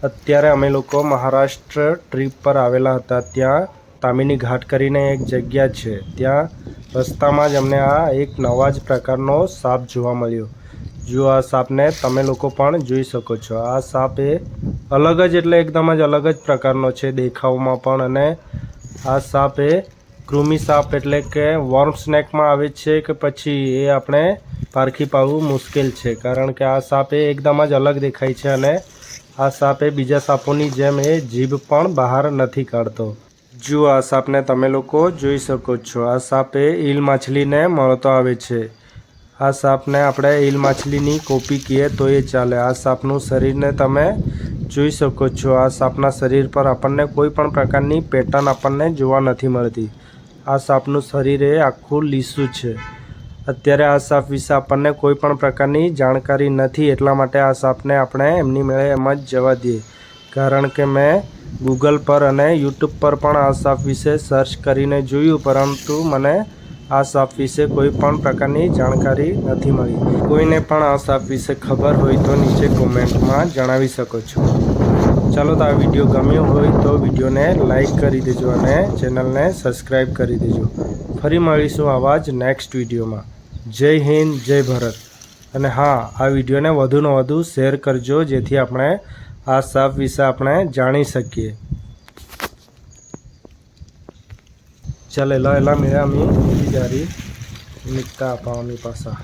અત્યારે અમે લોકો મહારાષ્ટ્ર ટ્રીપ પર આવેલા હતા। ત્યાં તામિની ઘાટ કરીને એક જગ્યા છે, ત્યાં રસ્તામાં જ અમને આ એક નવા જ પ્રકારનો સાપ જોવા મળ્યો। જો આ સાપને તમે લોકો પણ જોઈ શકો છો। આ સાપ એ અલગ જ એટલે એકદમ જ અલગ જ પ્રકારનો છે દેખાવમાં પણ। અને આ સાપ એ કૃમિ સાપ એટલે કે વર્મ સ્નેકમાં આવે છે કે પછી એ આપણે પારખી પાડવું મુશ્કેલ છે, કારણ કે આ સાપ એ એકદમ જ અલગ દેખાય છે। અને આ સાપ એ બીજા સાપોની જેમ એ જીભ પણ બહાર નથી કાઢતો। જો આ સાપને તમે લોકો જોઈ શકો છો। આ સાપ એ ઈલ માછલીને મળતો આવે છે। આ સાપને આપણે ઈલ માછલીની કોપી કહીએ તો એ ચાલે। આ સાપનું શરીરને તમે જોઈ શકો છો। આ સાપના શરીર પર આપણને કોઈ પણ પ્રકારની પેટર્ન આપણને જોવા નથી મળતી। આ સાપનું શરીર એ આખું લીસું છે। અત્યારે આ સાપ વિશે આપણને કોઈ પણ પ્રકારની જાણકારી નથી, એટલા માટે આ સાપને આપણે એમની મેળે એમ જ જવા દઈએ। કારણ કે મેં ગૂગલ પર અને યુટ્યુબ પર પણ આ સાપ વિશે સર્ચ કરીને જોયું, પરંતુ મને આ સાપ વિશે કોઈ પણ પ્રકારની જાણકારી નથી મળી। કોઈને પણ આ સાપ વિશે ખબર હોય તો નીચે કોમેન્ટમાં જણાવી શકો છો। ચાલો તો આ વિડીયો ગમ્યો હોય તો વિડીયોને લાઈક કરી દેજો અને ચેનલને સબસ્ક્રાઈબ કરી દેજો। ફરી મળીશું આવા જ નેક્સ્ટ વિડીયોમાં। જય હિન્દ, જય ભારત। અને હા, આ વિડીયોને વધુને વધુ શેર કરજો, જેથી આપણે આ સાપ વિશે આપણે જાણી શકીએ। ચાલે ला मिळा मी जारी निघता पावनी पासा।